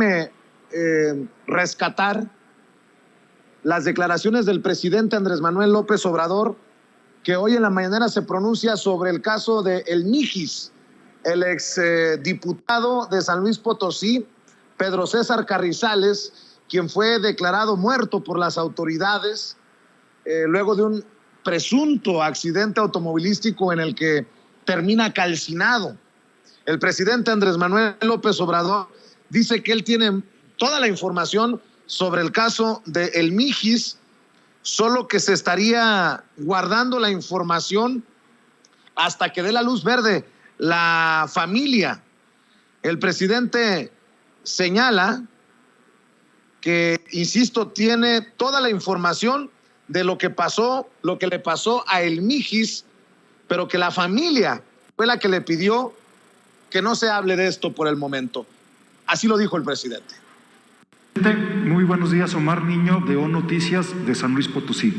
Permítame rescatar las declaraciones del presidente Andrés Manuel López Obrador, que hoy en la mañanera se pronuncia sobre el caso de El Mijis, el exdiputado de San Luis Potosí, Pedro César Carrizales, quien fue declarado muerto por las autoridades luego de un presunto accidente automovilístico en el que termina calcinado. El presidente Andrés Manuel López Obrador dice que él tiene toda la información sobre el caso de El Mijis, solo que se estaría guardando la información hasta que dé la luz verde la familia. El presidente señala que, insisto, tiene toda la información de lo que pasó, lo que le pasó a El Mijis, pero que la familia fue la que le pidió que no se hable de esto por el momento. Así lo dijo el presidente. Muy buenos días, Omar Niño, de O Noticias de San Luis Potosí.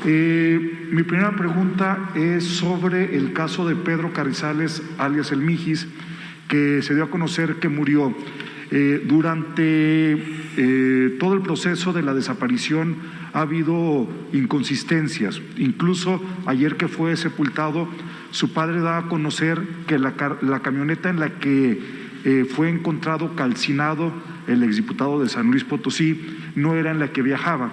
Mi primera pregunta es sobre el caso de Pedro Carrizales, alias El Mijis, que se dio a conocer que murió. Durante todo el proceso de la desaparición ha habido inconsistencias. Incluso ayer que fue sepultado, su padre da a conocer que la camioneta en la que fue encontrado calcinado el exdiputado de San Luis Potosí no era en la que viajaba.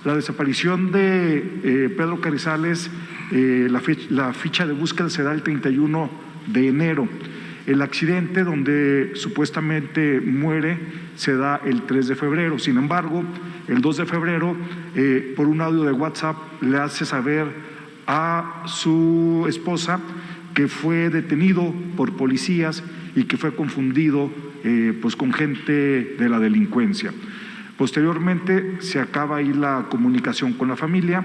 La desaparición de Pedro Carrizales, la ficha de búsqueda se da el 31 de enero. El accidente donde supuestamente muere se da el 3 de febrero. Sin embargo, el 2 de febrero, por un audio de WhatsApp, le hace saber a su esposa que fue detenido por policías y que fue confundido pues con gente de la delincuencia. Posteriormente se acaba ahí la comunicación con la familia,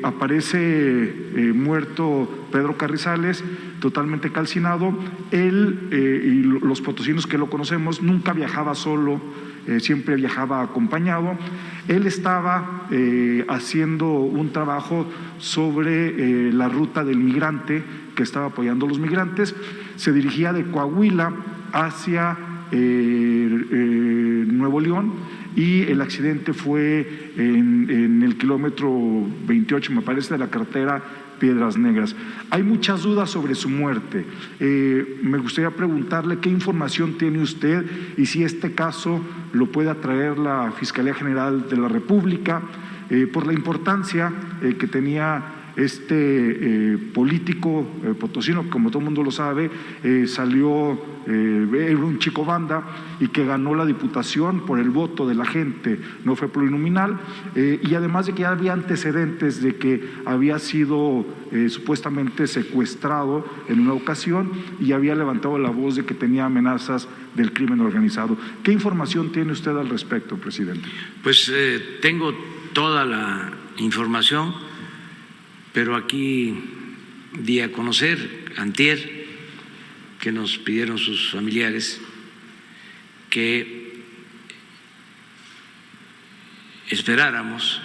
aparece muerto Pedro Carrizales, totalmente calcinado. Él y los potosinos que lo conocemos nunca viajaba solo, siempre viajaba acompañado. Él estaba haciendo un trabajo sobre la ruta del migrante, que estaba apoyando a los migrantes. Se dirigía de Coahuila hacia Nuevo León y el accidente fue en el kilómetro 28, me parece, de la carretera Piedras Negras. Hay muchas dudas sobre su muerte. Me gustaría preguntarle qué información tiene usted y si este caso lo puede traer la Fiscalía General de la República, por la importancia que tenía este político potosino, como todo el mundo lo sabe, salió, era un chico banda y que ganó la diputación por el voto de la gente, no fue plurinominal, y además de que ya había antecedentes de que había sido supuestamente secuestrado en una ocasión y había levantado la voz de que tenía amenazas del crimen organizado. ¿Qué información tiene usted al respecto, presidente? Pues tengo toda la información, pero aquí di a conocer, antier, que nos pidieron sus familiares que esperáramos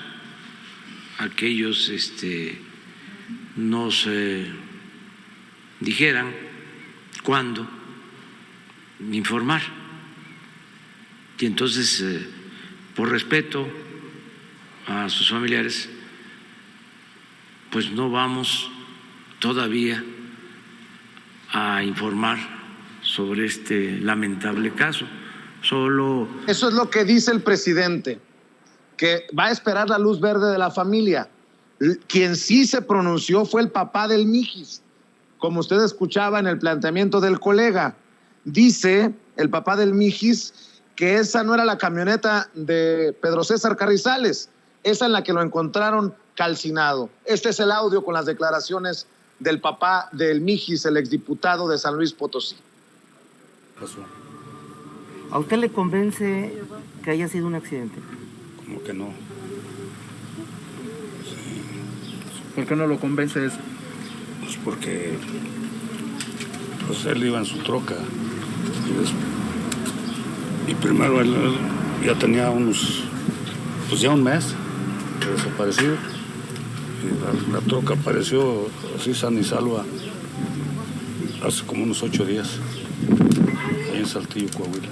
a que ellos nos dijeran cuándo informar. Y entonces, por respeto a sus familiares, pues no vamos todavía a informar sobre este lamentable caso. Solo… Eso es lo que dice el presidente, que va a esperar la luz verde de la familia. Quien sí se pronunció fue el papá del Mijis, como usted escuchaba en el planteamiento del colega. Dice el papá del Mijis que esa no era la camioneta de Pedro César Carrizales, esa en la que lo encontraron calcinado. Este es el audio con las declaraciones del papá del Mijis, el exdiputado de San Luis Potosí. ¿A usted le convence que haya sido un accidente? ¿Cómo que no? ¿Por qué no lo convence eso? Pues porque pues él iba en su troca y primero él ya tenía ya un mes de desaparecido. Y la troca apareció así sana y salva hace como unos 8 días, ahí en Saltillo, Coahuila.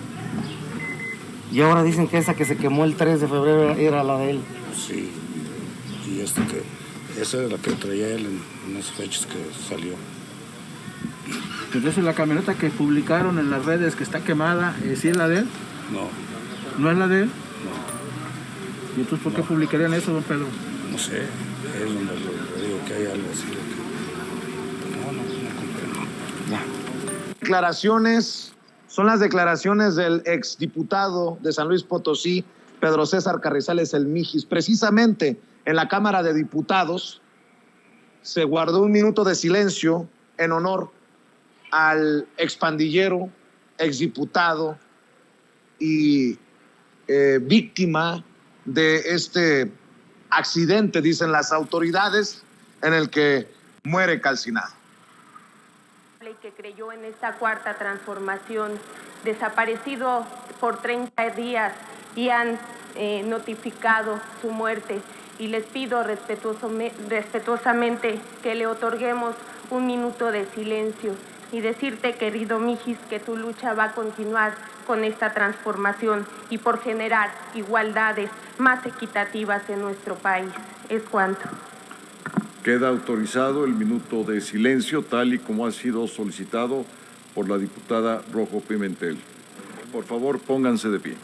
Y ahora dicen que esa que se quemó el 3 de febrero era la de él. Sí, y esa es la que traía él en esas fechas que salió. Entonces la camioneta que publicaron en las redes que está quemada, ¿sí es la de él? No, ¿No es la de él? no. ¿Y entonces por qué publicarían eso, don Pedro? No sé, es donde le digo que hay algo así. No comprendo. Declaraciones, son las declaraciones del exdiputado de San Luis Potosí, Pedro César Carrizales El Mijis. Precisamente en la Cámara de Diputados se guardó un minuto de silencio en honor al expandillero, exdiputado y víctima de este accidente, dicen las autoridades, en el que muere calcinado. Que creyó en esta cuarta transformación, desaparecido por 30 días y han notificado su muerte, y les pido respetuosamente que le otorguemos un minuto de silencio y decirte, querido Mijis, que tu lucha va a continuar con esta transformación y por generar igualdades más equitativas en nuestro país. Es cuanto. Queda autorizado el minuto de silencio, tal y como ha sido solicitado por la diputada Rojo Pimentel. Por favor, pónganse de pie.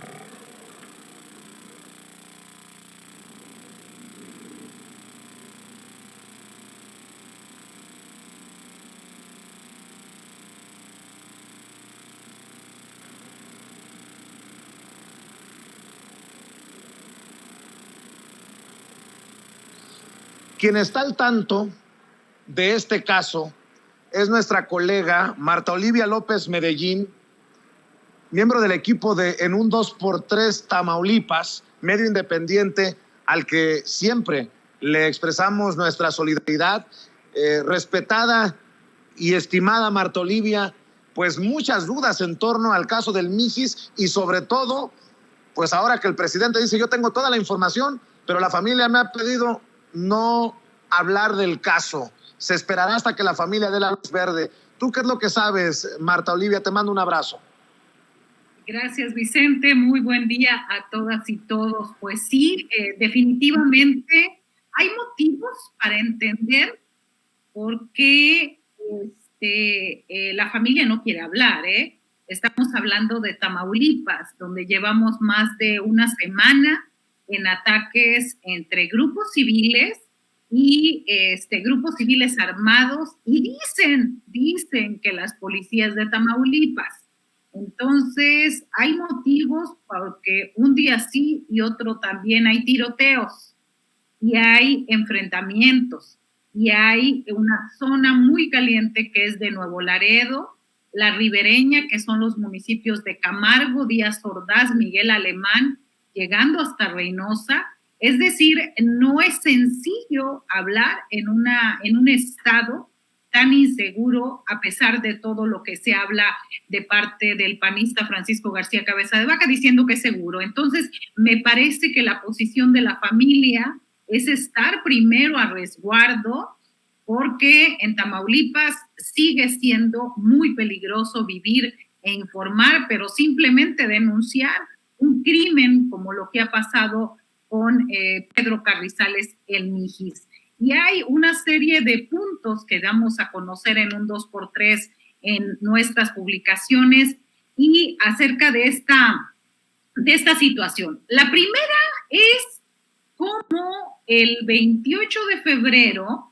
Quien está al tanto de este caso es nuestra colega Marta Olivia López Medellín, miembro del equipo de En un 2x3 Tamaulipas, medio independiente al que siempre le expresamos nuestra solidaridad. Respetada y estimada Marta Olivia, pues muchas dudas en torno al caso del Mijis y sobre todo, pues ahora que el presidente dice yo tengo toda la información, pero la familia me ha pedido no hablar del caso. Se esperará hasta que la familia dé la luz verde. ¿Tú qué es lo que sabes, Marta Olivia? Te mando un abrazo. Gracias, Vicente. Muy buen día a todas y todos. Pues sí, definitivamente hay motivos para entender por qué la familia no quiere hablar, ¿eh? Estamos hablando de Tamaulipas, donde llevamos más de una semana en ataques entre grupos civiles y grupos civiles armados, y dicen que las policías de Tamaulipas. Entonces, hay motivos porque un día sí y otro también hay tiroteos, y hay enfrentamientos, y hay una zona muy caliente que es de Nuevo Laredo, la ribereña, que son los municipios de Camargo, Díaz Ordaz, Miguel Alemán, llegando hasta Reynosa. Es decir, no es sencillo hablar en un estado tan inseguro, a pesar de todo lo que se habla de parte del panista Francisco García Cabeza de Vaca, diciendo que es seguro. Entonces, me parece que la posición de la familia es estar primero a resguardo, porque en Tamaulipas sigue siendo muy peligroso vivir e informar, pero simplemente denunciar un crimen como lo que ha pasado con Pedro Carrizales El Mijis. Y hay una serie de puntos que damos a conocer en un 2x3 en nuestras publicaciones y acerca de esta situación. La primera es cómo el 28 de febrero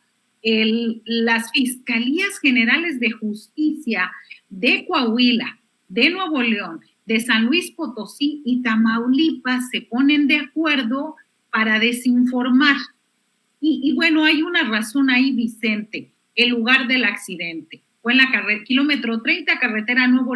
las Fiscalías Generales de Justicia de Coahuila, de Nuevo León, de San Luis Potosí y Tamaulipas se ponen de acuerdo para desinformar. Y bueno, hay una razón ahí, Vicente. El lugar del accidente fue en la kilómetro 30, carretera Nuevo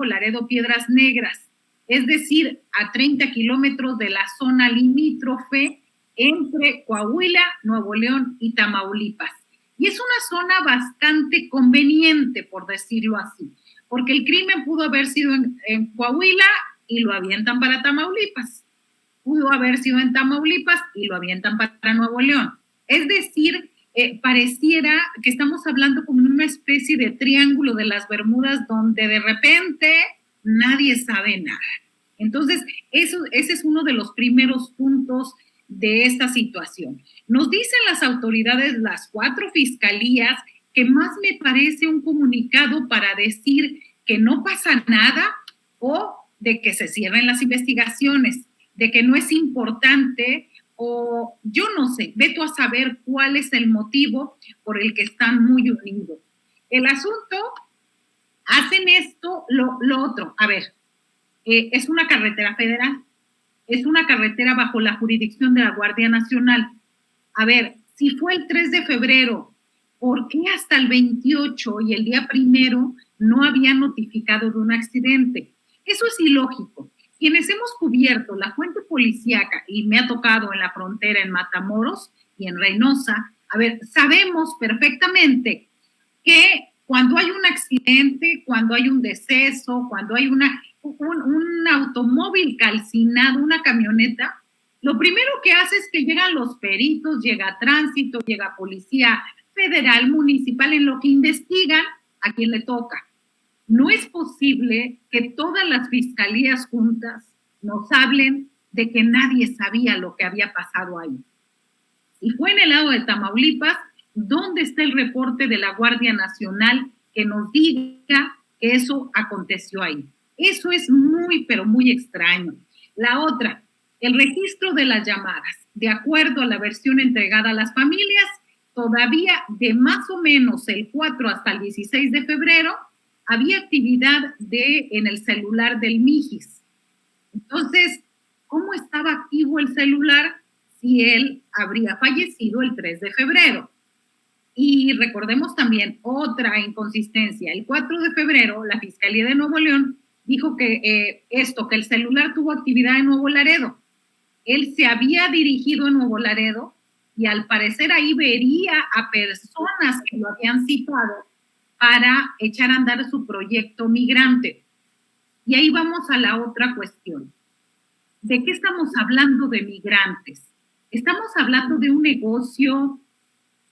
Laredo, Piedras Negras, es decir, a 30 kilómetros de la zona limítrofe entre Coahuila, Nuevo León y Tamaulipas. Y es una zona bastante conveniente, por decirlo así, porque el crimen pudo haber sido en Coahuila y lo avientan para Tamaulipas. Pudo haber sido en Tamaulipas y lo avientan para Nuevo León. Es decir, pareciera que estamos hablando como una especie de triángulo de las Bermudas donde de repente nadie sabe nada. Entonces, ese es uno de los primeros puntos de esta situación. Nos dicen las autoridades, las 4 fiscalías, que más me parece un comunicado para decir que no pasa nada o de que se cierren las investigaciones, de que no es importante, o yo no sé, veto a saber cuál es el motivo por el que están muy unidos. El asunto, hacen esto, lo otro. A ver, es una carretera federal, es una carretera bajo la jurisdicción de la Guardia Nacional. A ver, si fue el 3 de febrero, ¿por qué hasta el 28 y el día 1 no había notificado de un accidente? Eso es ilógico. Quienes hemos cubierto la fuente policíaca, y me ha tocado en la frontera en Matamoros y en Reynosa, a ver, sabemos perfectamente que cuando hay un accidente, cuando hay un deceso, cuando hay un automóvil calcinado, una camioneta, lo primero que hace es que llegan los peritos, llega tránsito, llega policía federal, municipal, en lo que investigan a quien le toca. No es posible que todas las fiscalías juntas nos hablen de que nadie sabía lo que había pasado ahí. Y fue en el lado de Tamaulipas, ¿dónde está el reporte de la Guardia Nacional que nos diga que eso aconteció ahí? Eso es muy, pero muy extraño. La otra, el registro de las llamadas. De acuerdo a la versión entregada a las familias, todavía de más o menos el 4 hasta el 16 de febrero, había actividad en el celular del Mijis. Entonces, ¿cómo estaba activo el celular si él habría fallecido el 3 de febrero? Y recordemos también otra inconsistencia. El 4 de febrero, la Fiscalía de Nuevo León dijo que que el celular tuvo actividad en Nuevo Laredo. Él se había dirigido a Nuevo Laredo y al parecer ahí vería a personas que lo habían citado para echar a andar su proyecto migrante. Y ahí vamos a la otra cuestión. ¿De qué estamos hablando de migrantes? Estamos hablando de un negocio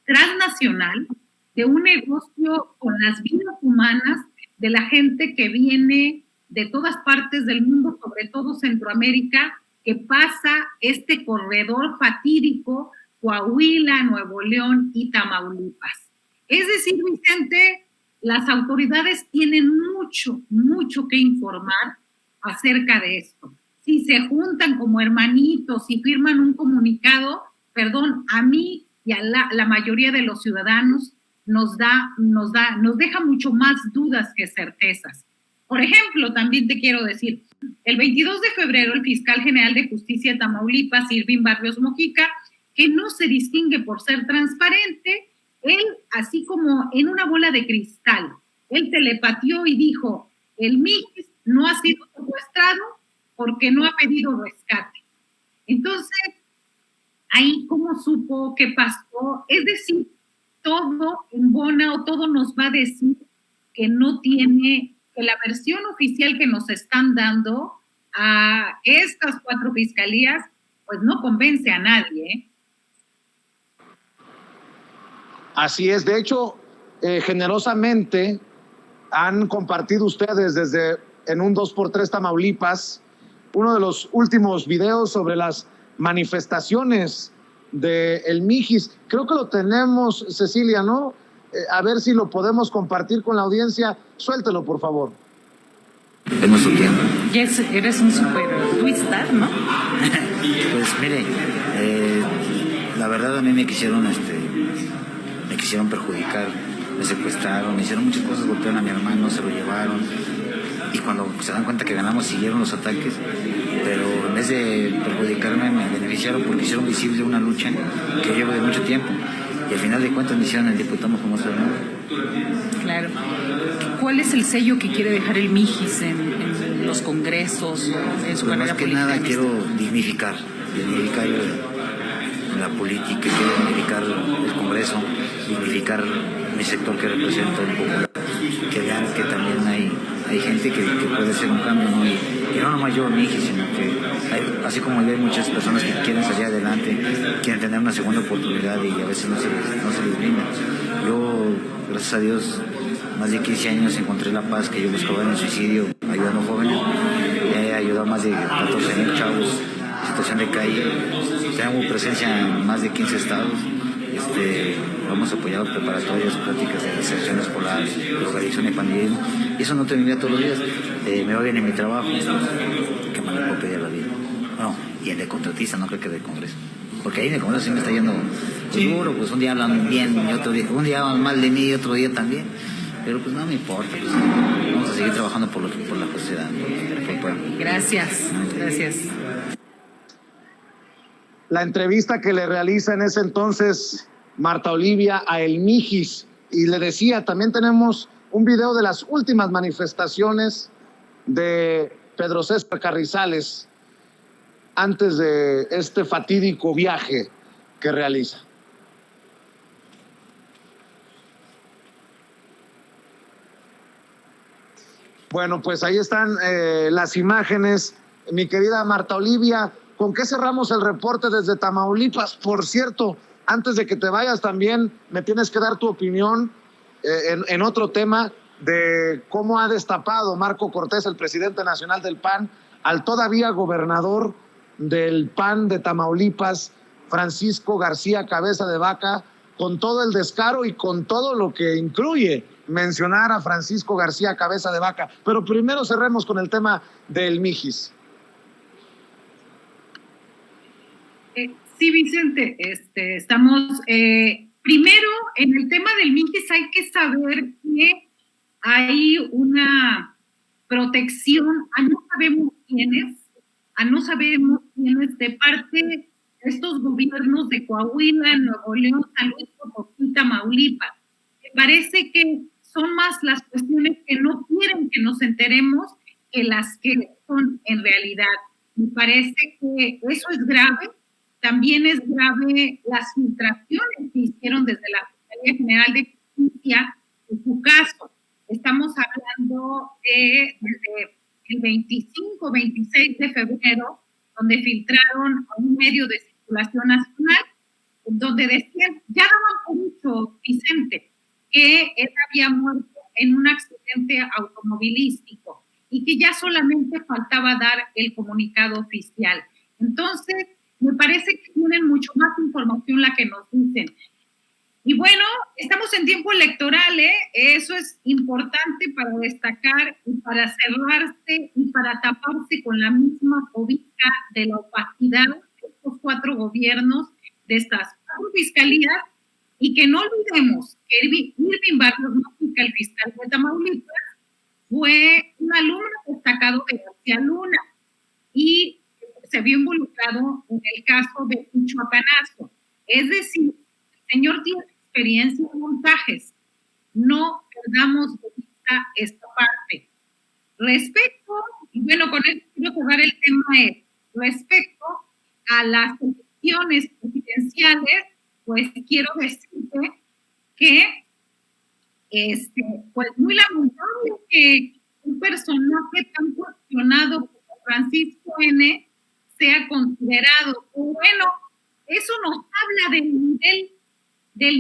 transnacional, de un negocio con las vidas humanas de la gente que viene de todas partes del mundo, sobre todo Centroamérica, que pasa este corredor fatídico Coahuila, Nuevo León y Tamaulipas. Es decir, Vicente, las autoridades tienen mucho que informar acerca de esto. Si se juntan como hermanitos y firman un comunicado, perdón, a mí y a la mayoría de los ciudadanos nos deja mucho más dudas que certezas. Por ejemplo, también te quiero decir, el 22 de febrero el fiscal general de justicia de Tamaulipas, Irving Barrios Mojica, que no se distingue por ser transparente, él, así como en una bola de cristal, él telepateó y dijo, el Mijis no ha sido secuestrado porque no ha pedido rescate. Entonces, ahí cómo supo qué pasó, es decir, todo embona o todo nos va a decir que no tiene, que la versión oficial que nos están dando a estas 4 fiscalías, pues no convence a nadie, ¿eh? Así es, de hecho, generosamente han compartido ustedes desde en un 2x3 Tamaulipas uno de los últimos videos sobre las manifestaciones del Mijis. Creo que lo tenemos, Cecilia, ¿no? A ver si lo podemos compartir con la audiencia. Suéltelo, por favor. Es nuestro tiempo. Eres un super twister, ¿no? Pues mire, la verdad a mí me quisieron perjudicar, me secuestraron, me hicieron muchas cosas, golpearon a mi hermano, se lo llevaron, y cuando se dan cuenta que ganamos siguieron los ataques, pero en vez de perjudicarme me beneficiaron porque hicieron visible una lucha que llevo de mucho tiempo, y al final de cuentas me hicieron el diputado famoso del mundo. Claro. ¿Cuál es el sello que quiere dejar el Mijis en los congresos, en su carrera política? Más que nada quiero dignificar la política, quiero dignificar el Congreso, dignificar mi sector que represento, el popular, que vean que también hay gente que puede hacer un cambio, ¿no? Y no nomás yo, Mijis, sino que así como hay muchas personas que quieren salir adelante, quieren tener una segunda oportunidad y a veces no se les brinda. Yo, gracias a Dios, más de 15 años encontré la paz que yo buscaba en el suicidio, ayudando jóvenes. He ayudado a más de 14,000 chavos en situación de calle. Tenemos presencia en más de 15 estados. Hemos apoyado preparatorias, prácticas de deserción escolar, drogadicción y pandillismo. Y eso no termina todos los días. Me va bien en mi trabajo, que me lo puedo pedir la vida. No, y el de contratista, no creo que de Congreso. Porque ahí en el Congreso sí me está yendo duro, pues un día hablan bien, y otro día, un día hablan mal de mí y otro día también. Pero pues no me importa, pues vamos a seguir trabajando por la sociedad, por el pueblo. Gracias, gracias. La entrevista que le realiza en ese entonces Marta Olivia a El Mijis, y le decía, también tenemos un video de las últimas manifestaciones de Pedro César Carrizales antes de este fatídico viaje que realiza. Bueno, pues ahí están las imágenes. Mi querida Marta Olivia, ¿con qué cerramos el reporte desde Tamaulipas? Por cierto, antes de que te vayas también me tienes que dar tu opinión en otro tema de cómo ha destapado Marco Cortés, el presidente nacional del PAN, al todavía gobernador del PAN de Tamaulipas, Francisco García Cabeza de Vaca, con todo el descaro y con todo lo que incluye mencionar a Francisco García Cabeza de Vaca. Pero primero cerremos con el tema del Mijis. Sí, Vicente, estamos primero en el tema del Mijis. Hay que saber que hay una protección a no sabemos quiénes de parte de estos gobiernos de Coahuila, Nuevo León, San Luis Potosí, Tamaulipas. Me parece que son más las cuestiones que no quieren que nos enteremos que las que son en realidad. Me parece que eso es grave. También es grave las filtraciones que hicieron desde la Fiscalía General de Justicia en su caso. Estamos hablando desde el 25, 26 de febrero, donde filtraron a un medio de circulación nacional, donde decían, ya daban por hecho, Vicente, que él había muerto en un accidente automovilístico y que ya solamente faltaba dar el comunicado oficial. Entonces, me parece que tienen mucho más información la que nos dicen. Y bueno, estamos en tiempo electoral, eso es importante para destacar y para cerrarse y para taparse con la misma cobija de la opacidad de estos 4 gobiernos, de estas 4 fiscalías, y que no olvidemos que Irving Barrios Mújica, el fiscal de Tamaulipas, fue un alumno destacado de García Luna y se vio involucrado en el caso de Michoacanazo. Es decir, el señor tiene experiencia en montajes. No perdamos de vista esta parte. Respecto, y bueno, con esto quiero cerrar el tema, respecto a las elecciones presidenciales, pues quiero decirte que pues muy lamentable que un personaje tan cuestionado como Francisco N. sea considerado. Bueno, eso nos habla del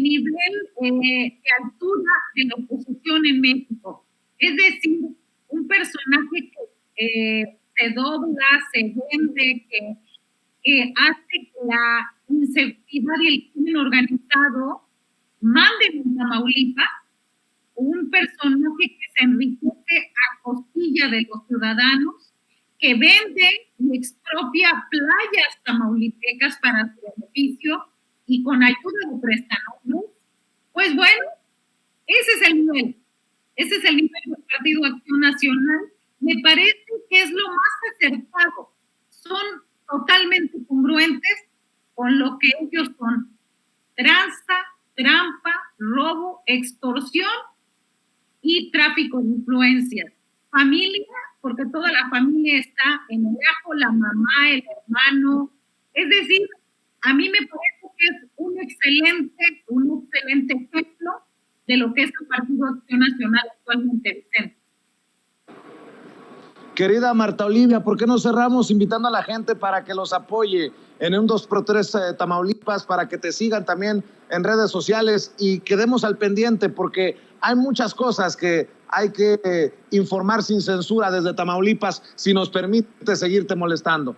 nivel de altura de la oposición en México. Es decir, un personaje que se dobla, se vende, que hace que la inseguridad y el crimen organizado manden a Tamaulipas, un personaje que se enriquece a costilla de los ciudadanos, que vende y expropia playas tamaulipecas para su beneficio y con ayuda de prestanombres. Pues bueno, ese es el nivel del Partido Acción Nacional. Me parece que es lo más acertado. Son totalmente congruentes con lo que ellos son: tranza, trampa, robo, extorsión y tráfico de influencias. Familia, porque toda la familia está en el ajo, la mamá, el hermano. Es decir, a mí me parece que es un excelente ejemplo de lo que es el Partido Acción Nacional actualmente, Vicente. Querida Marta Olivia, ¿por qué no cerramos invitando a la gente para que los apoye en un 2x3 Tamaulipas, para que te sigan también en redes sociales y quedemos al pendiente, porque hay muchas cosas que hay que informar sin censura desde Tamaulipas, si nos permite seguirte molestando.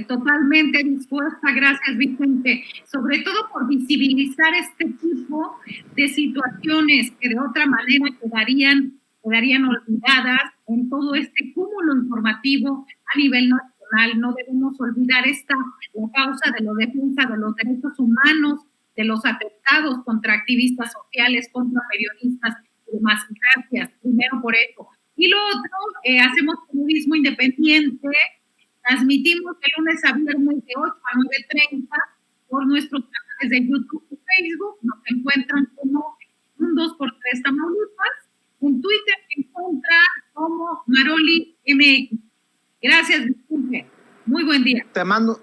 Totalmente dispuesta, gracias Vicente, sobre todo por visibilizar este tipo de situaciones que de otra manera quedarían olvidadas en todo este cúmulo informativo a nivel nacional. No debemos olvidar la causa de la defensa de los derechos humanos, de los atentados contra activistas sociales, contra periodistas y demás. Gracias, primero por eso. Y lo otro, hacemos periodismo independiente. Transmitimos de lunes a viernes de 8 a 9:30 por nuestros canales de YouTube y Facebook. Nos encuentran como un 2x3 Tamaulipas. En Twitter se encuentra como Maroli MX. Gracias, Vicente. Muy buen día. Te mando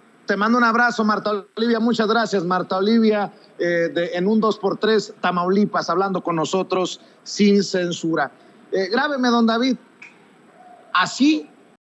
un abrazo, Marta Olivia. Muchas gracias, Marta Olivia, en un 2x3 Tamaulipas, hablando con nosotros sin censura. Grábeme, don David. Así